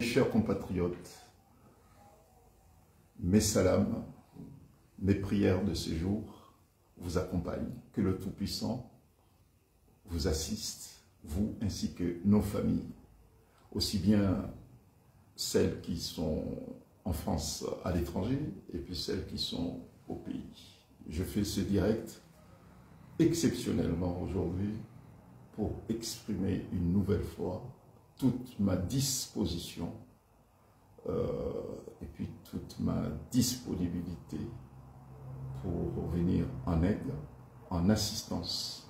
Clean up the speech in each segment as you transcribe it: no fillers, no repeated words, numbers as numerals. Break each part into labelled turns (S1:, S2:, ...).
S1: Chers compatriotes, mes salams, mes prières de ce jour vous accompagnent. Que le Tout-Puissant vous assiste, vous ainsi que nos familles, aussi bien celles qui sont en France à l'étranger et puis celles qui sont au pays. Je fais ce direct exceptionnellement aujourd'hui pour exprimer une nouvelle fois toute ma disposition et puis toute ma disponibilité pour venir en aide, en assistance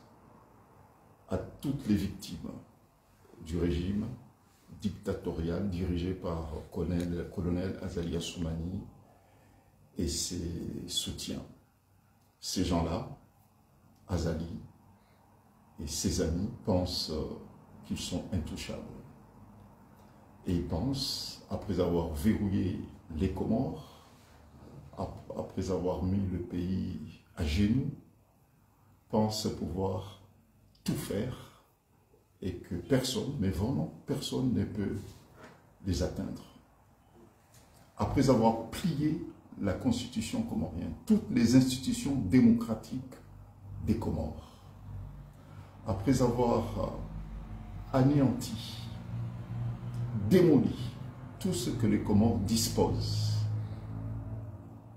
S1: à toutes les victimes du régime dictatorial dirigé par colonel Azali Assoumani et ses soutiens. Ces gens-là, Azali et ses amis, pensent qu'ils sont intouchables. Et ils pensent, après avoir verrouillé les Comores, après avoir mis le pays à genoux, pensent pouvoir tout faire et que personne, mais vraiment personne ne peut les atteindre. Après avoir plié la constitution comorienne, toutes les institutions démocratiques des Comores, après avoir anéanti, démoli tout ce que les Comores disposent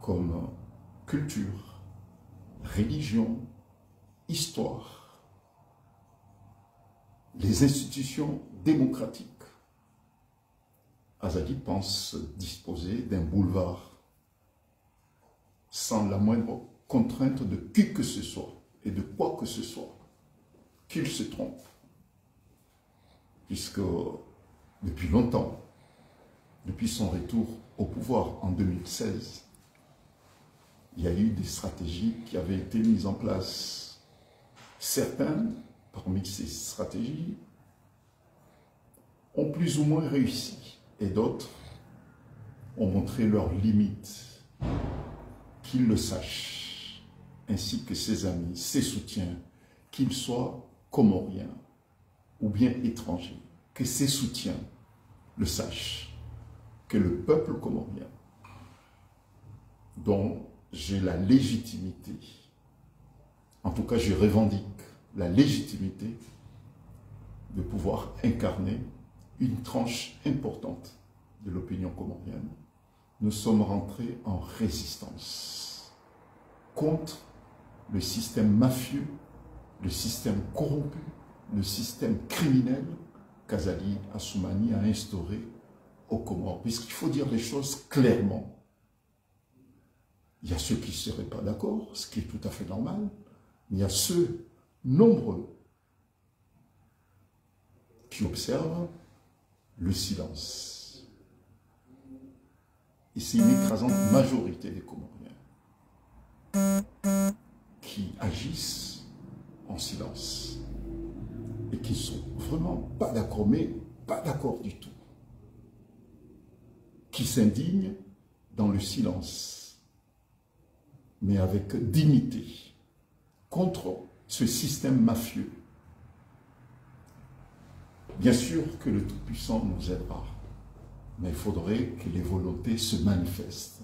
S1: comme culture, religion, histoire, les institutions démocratiques. Azali pense disposer d'un boulevard sans la moindre contrainte de qui que ce soit et de quoi que ce soit, qu'il se trompe, puisque depuis longtemps, depuis son retour au pouvoir en 2016, il y a eu des stratégies qui avaient été mises en place. Certaines, parmi ces stratégies, ont plus ou moins réussi, et d'autres ont montré leurs limites, qu'il le sache, ainsi que ses amis, ses soutiens, qu'ils soient comoriens ou bien étrangers, que ses soutiens le sachent, que le peuple comorien, dont j'ai la légitimité, en tout cas je revendique la légitimité de pouvoir incarner une tranche importante de l'opinion comorienne, nous sommes rentrés en résistance contre le système mafieux, le système corrompu, le système criminel qu'Azali Assoumani a instauré aux Comores. Puisqu'il faut dire les choses clairement. Il y a ceux qui ne seraient pas d'accord, ce qui est tout à fait normal, mais il y a ceux nombreux qui observent le silence. Et c'est une écrasante majorité des Comoriens qui agissent en silence et qui ne sont vraiment pas d'accord, mais pas d'accord du tout, qui s'indignent dans le silence, mais avec dignité, contre ce système mafieux. Bien sûr que le Tout-Puissant nous aidera, mais il faudrait que les volontés se manifestent.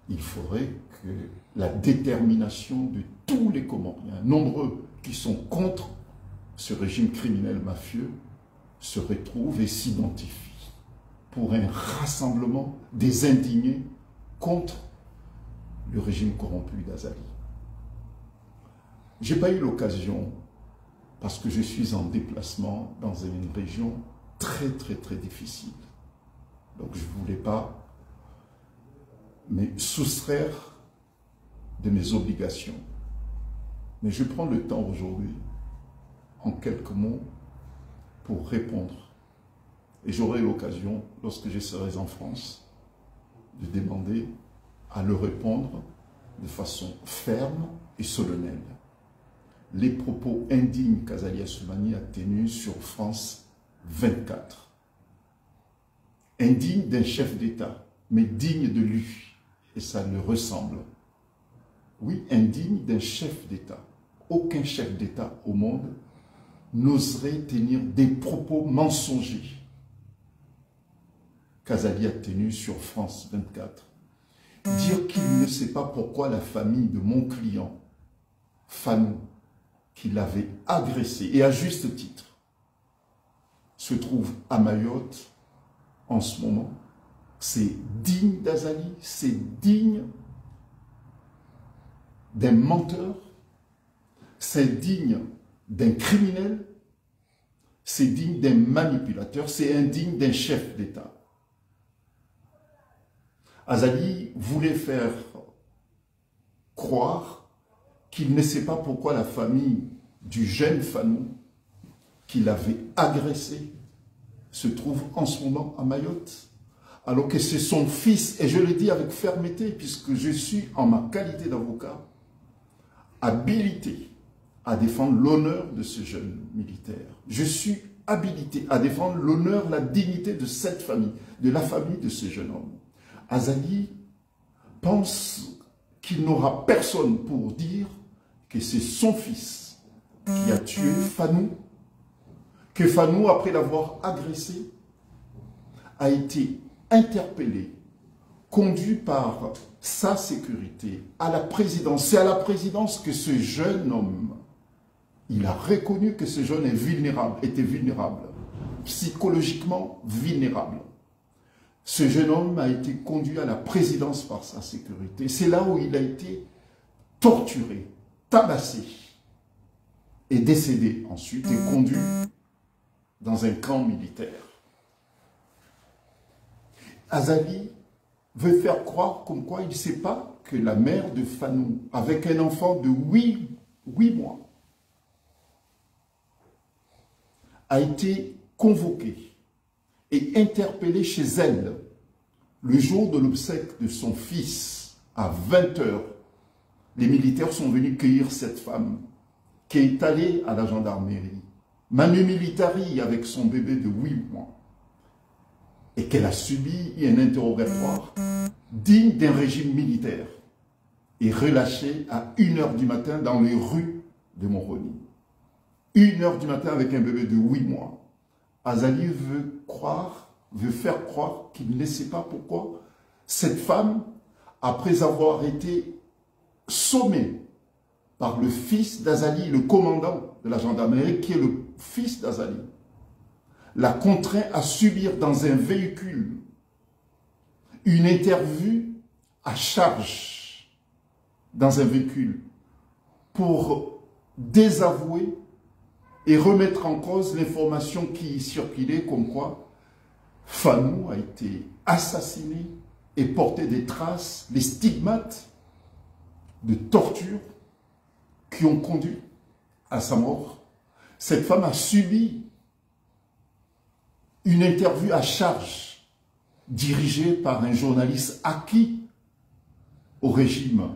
S1: Il faudrait que la détermination de tous les Comoriens, nombreux qui sont contre ce régime criminel mafieux, se retrouvent et s'identifient pour un rassemblement des indignés contre le régime corrompu d'Azali. Je n'ai pas eu l'occasion, parce que je suis en déplacement dans une région très difficile. Donc je ne voulais pas me soustraire de mes obligations. Mais je prends le temps aujourd'hui, en quelques mots, pour répondre. Et j'aurai l'occasion, lorsque je serai en France, de demander à le répondre de façon ferme et solennelle. Les propos indignes qu'Azali Assoumani a tenus sur France 24. Indigne d'un chef d'État, mais digne de lui. Et ça le ressemble. Oui, indigne d'un chef d'État. Aucun chef d'État au monde n'oserait tenir des propos mensongers qu'Azali a tenu sur France 24. Dire qu'il ne sait pas pourquoi la famille de mon client, Fanou, qui l'avait agressé, et à juste titre, se trouve à Mayotte en ce moment, c'est digne d'Azali, c'est digne d'un menteur, c'est digne d'un criminel, c'est digne d'un manipulateur, c'est indigne d'un chef d'État. Azali voulait faire croire qu'il ne sait pas pourquoi la famille du jeune Fanou qui l'avait agressé se trouve en ce moment à Mayotte, alors que c'est son fils, et je le dis avec fermeté, puisque je suis en ma qualité d'avocat, habilité à défendre l'honneur de ce jeune militaire. Je suis habilité à défendre l'honneur, la dignité de cette famille, de la famille de ce jeune homme. Azali pense qu'il n'aura personne pour dire que c'est son fils qui a tué Fanou, que Fanou, après l'avoir agressé, a été interpellé, conduit par sa sécurité à la présidence. C'est à la présidence que ce jeune homme, il a reconnu que ce jeune est vulnérable, était vulnérable, psychologiquement vulnérable. Ce jeune homme a été conduit à la présidence par sa sécurité. C'est là où il a été torturé, tabassé et décédé ensuite et conduit dans un camp militaire. Azali veut faire croire comme quoi il ne sait pas que la mère de Fanou, avec un enfant de 8 mois, a été convoquée et interpellée chez elle le jour de l'obsèque de son fils à 20 h. Les militaires sont venus cueillir cette femme qui est allée à la gendarmerie, Manu Militari, avec son bébé de 8 mois, et qu'elle a subi un interrogatoire digne d'un régime militaire et relâchée à 1 h du matin dans les rues de Moroni. 1 h du matin avec un bébé de 8 mois. Azali veut faire croire qu'il ne sait pas pourquoi cette femme, après avoir été sommée par le fils d'Azali, le commandant de la gendarmerie, qui est le fils d'Azali, l'a contraint à subir dans un véhicule une interview à charge dans un véhicule pour désavouer et remettre en cause l'information qui circulait comme quoi Fanou a été assassiné et portait des traces, des stigmates de torture qui ont conduit à sa mort. Cette femme a subi une interview à charge dirigée par un journaliste acquis au régime,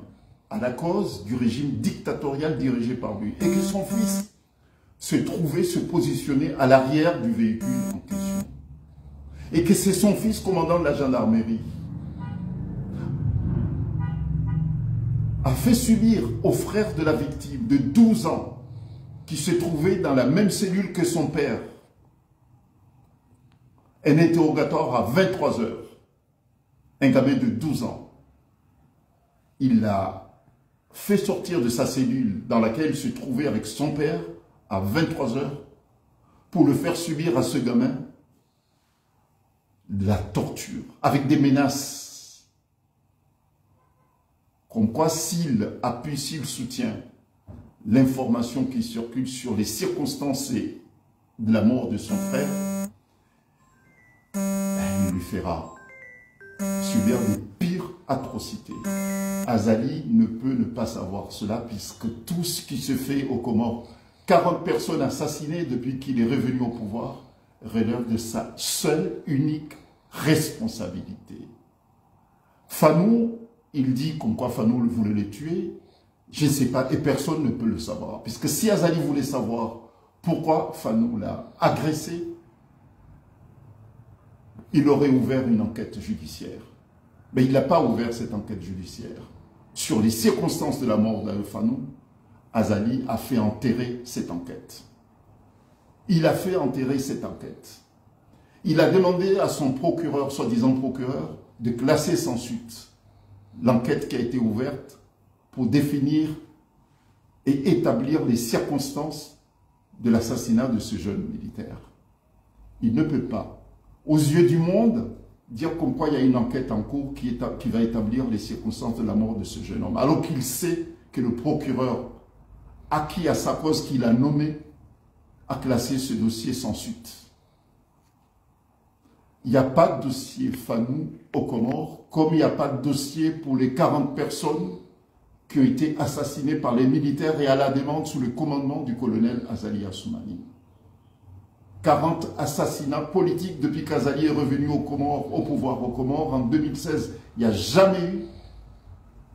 S1: à la cause du régime dictatorial dirigé par lui, et que son fils se positionnait à l'arrière du véhicule en question. Et que c'est son fils, commandant de la gendarmerie, a fait subir au frère de la victime de 12 ans, qui se trouvait dans la même cellule que son père, un interrogatoire à 23 h. Un gamin de 12 ans. Il l'a fait sortir de sa cellule dans laquelle il se trouvait avec son père à 23 h pour le faire subir à ce gamin de la torture, avec des menaces. Comme quoi, s'il appuie, s'il soutient l'information qui circule sur les circonstances de la mort de son frère, il lui fera subir les pires atrocités. Azali ne peut ne pas savoir cela, puisque tout ce qui se fait aux Comores, 40 personnes assassinées depuis qu'il est revenu au pouvoir, relève de sa seule, unique responsabilité. Fanou, il dit comme quoi Fanou voulait le tuer, je ne sais pas, et personne ne peut le savoir. Puisque si Azali voulait savoir pourquoi Fanou l'a agressé, il aurait ouvert une enquête judiciaire. Mais il n'a pas ouvert cette enquête judiciaire. Sur les circonstances de la mort de Fanou, Azali a fait enterrer cette enquête. Il a fait enterrer cette enquête. Il a demandé à son procureur, soi-disant procureur, de classer sans suite l'enquête qui a été ouverte pour définir et établir les circonstances de l'assassinat de ce jeune militaire. Il ne peut pas, aux yeux du monde, dire comme quoi il y a une enquête en cours qui va établir les circonstances de la mort de ce jeune homme, alors qu'il sait que le procureur, acquis à sa cause qu'il a nommé, a classé ce dossier sans suite. Il n'y a pas de dossier Fanou aux Comores, comme il n'y a pas de dossier pour les 40 personnes qui ont été assassinées par les militaires et à la demande sous le commandement du colonel Azali Assoumani. 40 assassinats politiques depuis qu'Azali est revenu au pouvoir aux Comores en 2016. Il n'y a jamais eu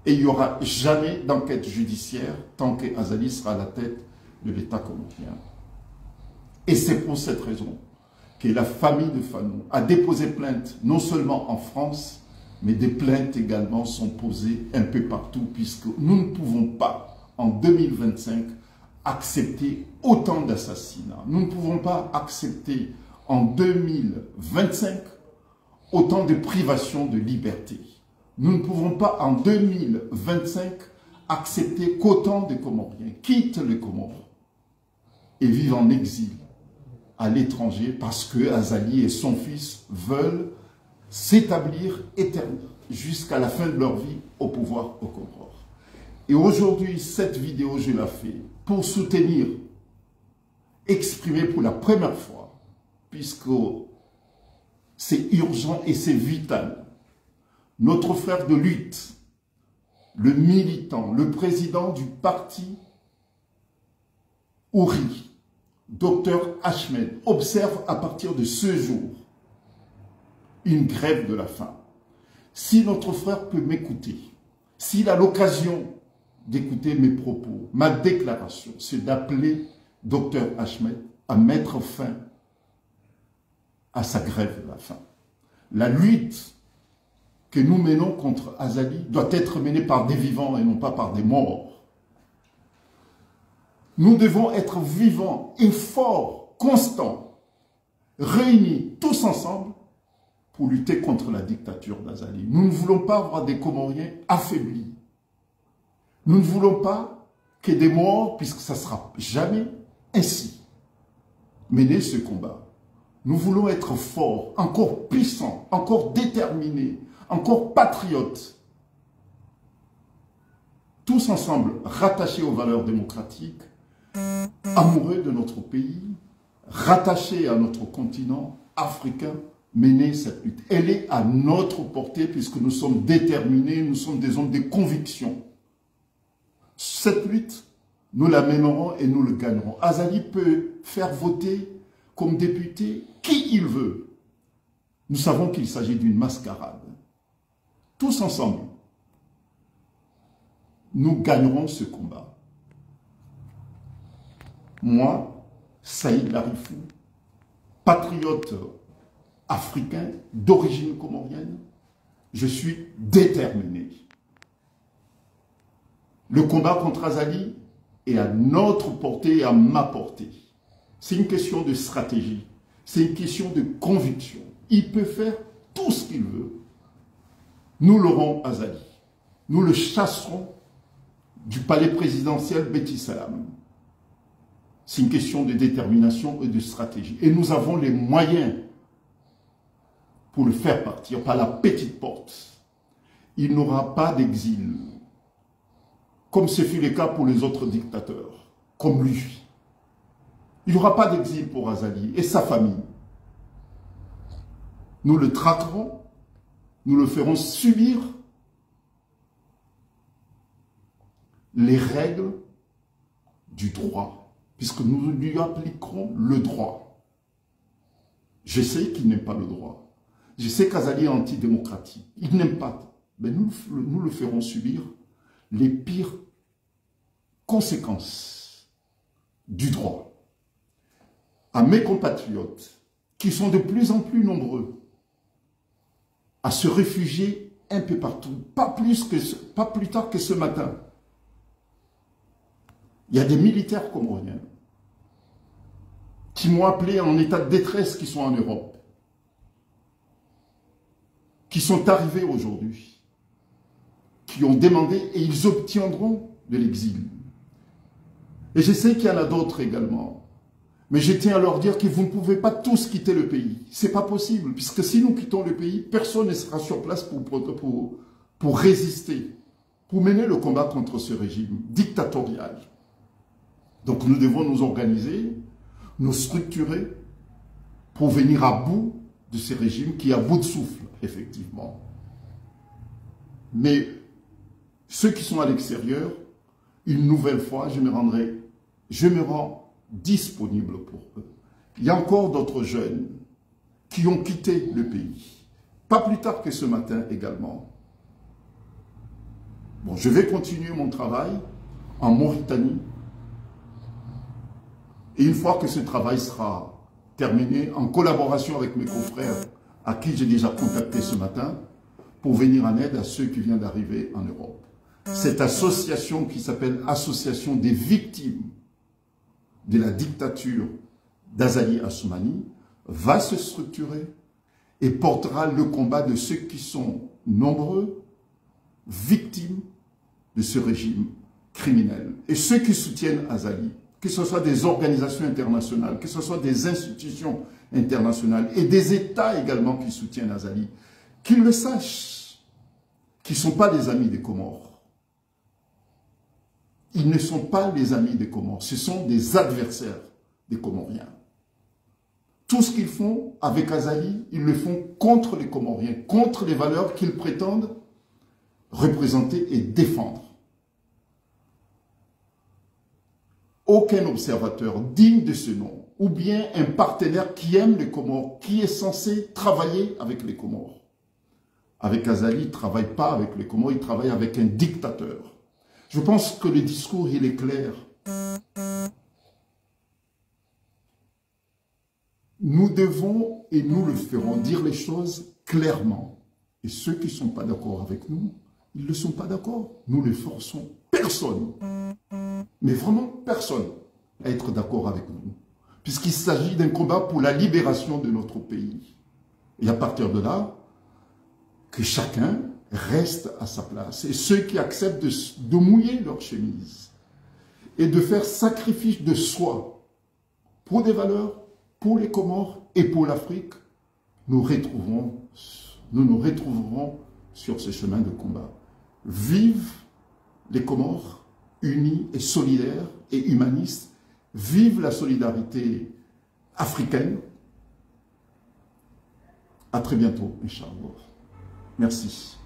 S1: et il n'y aura jamais d'enquête judiciaire tant qu'Azali sera à la tête de l'État comorien. Et c'est pour cette raison que la famille de Fanou a déposé plainte non seulement en France, mais des plaintes également sont posées un peu partout, puisque nous ne pouvons pas, en 2025, accepter autant d'assassinats. Nous ne pouvons pas accepter, en 2025, autant de privations de liberté. Nous ne pouvons pas, en 2025, accepter qu'autant de Comoriens quittent les Comores et vivent en exil à l'étranger parce que Azali et son fils veulent s'établir jusqu'à la fin de leur vie au pouvoir aux Comores. Et aujourd'hui, cette vidéo, je la fais pour soutenir, exprimer pour la première fois, puisque c'est urgent et c'est vital, notre frère de lutte, le militant, le président du parti Ouri, Dr Ahmed, observe à partir de ce jour une grève de la faim. Si notre frère peut m'écouter, s'il a l'occasion d'écouter mes propos, ma déclaration, c'est d'appeler Dr Ahmed à mettre fin à sa grève de la faim. La lutte que nous menons contre Azali doit être menée par des vivants et non pas par des morts. Nous devons être vivants et forts, constants, réunis tous ensemble pour lutter contre la dictature d'Azali. Nous ne voulons pas avoir des Comoriens affaiblis. Nous ne voulons pas que des morts, puisque ça ne sera jamais ainsi, mener ce combat. Nous voulons être forts, encore puissants, encore déterminés, encore patriotes. Tous ensemble, rattachés aux valeurs démocratiques, amoureux de notre pays, rattachés à notre continent africain, mener cette lutte. Elle est à notre portée puisque nous sommes déterminés, nous sommes des hommes de conviction. Cette lutte, nous la mènerons et nous le gagnerons. Azali peut faire voter comme député qui il veut. Nous savons qu'il s'agit d'une mascarade. Tous ensemble, nous gagnerons ce combat. Moi, Saïd Larifou, patriote africain d'origine comorienne, je suis déterminé. Le combat contre Azali est à notre portée et à ma portée. C'est une question de stratégie, c'est une question de conviction. Il peut faire tout ce qu'il veut. Nous l'aurons Azali. Nous le chasserons du palais présidentiel Beti Salam. C'est une question de détermination et de stratégie. Et nous avons les moyens pour le faire partir par la petite porte. Il n'aura pas d'exil, comme ce fut le cas pour les autres dictateurs, comme lui. Il n'y aura pas d'exil pour Azali et sa famille. Nous le traquerons, nous le ferons subir les règles du droit, puisque nous lui appliquerons le droit. Je sais qu'il n'aime pas le droit. Je sais qu'Azali est antidémocratique. Il n'aime pas. Mais nous le ferons subir les pires conséquences du droit. À mes compatriotes, qui sont de plus en plus nombreux à se réfugier un peu partout, pas plus tard que ce matin, il y a des militaires comoriens qui m'ont appelé en état de détresse qui sont en Europe. qui sont arrivés aujourd'hui, qui ont demandé et ils obtiendront de l'exil. Et je sais qu'il y en a d'autres également. Mais je tiens à leur dire que vous ne pouvez pas tous quitter le pays. Ce n'est pas possible, puisque si nous quittons le pays, personne ne sera sur place pour résister, pour mener le combat contre ce régime dictatorial. Donc nous devons nous organiser, nous structurer pour venir à bout de ces régimes qui est à bout de souffle, effectivement. Mais ceux qui sont à l'extérieur, une nouvelle fois, je me rends disponible pour eux. Il y a encore d'autres jeunes qui ont quitté le pays. Pas plus tard que ce matin également. Bon, je vais continuer mon travail en Mauritanie. Et une fois que ce travail sera terminé, en collaboration avec mes confrères à qui j'ai déjà contacté ce matin, pour venir en aide à ceux qui viennent d'arriver en Europe. Cette association qui s'appelle Association des victimes de la dictature d'Azali Assoumani va se structurer et portera le combat de ceux qui sont nombreux, victimes de ce régime criminel. Et ceux qui soutiennent Azali, que ce soit des organisations internationales, que ce soit des institutions internationales et des États également qui soutiennent Azali, qu'ils le sachent, qu'ils ne sont pas les amis des Comores. Ils ne sont pas les amis des Comores, ce sont des adversaires des Comoriens. Tout ce qu'ils font avec Azali, ils le font contre les Comoriens, contre les valeurs qu'ils prétendent représenter et défendre. Aucun observateur digne de ce nom, ou bien un partenaire qui aime les Comores, qui est censé travailler avec les Comores. Avec Azali, il ne travaille pas avec les Comores, il travaille avec un dictateur. Je pense que le discours, il est clair. Nous devons, et nous le ferons, dire les choses clairement. Et ceux qui ne sont pas d'accord avec nous, ils ne sont pas d'accord. Nous ne forçons personne, mais vraiment personne, à être d'accord avec nous. Puisqu'il s'agit d'un combat pour la libération de notre pays. Et à partir de là, que chacun reste à sa place. Et ceux qui acceptent de mouiller leur chemise et de faire sacrifice de soi pour des valeurs, pour les Comores et pour l'Afrique, nous nous retrouverons sur ce chemin de combat. Vive les Comores, unis et solidaires et humanistes. Vive la solidarité africaine. À très bientôt, Inch'Allah. Merci.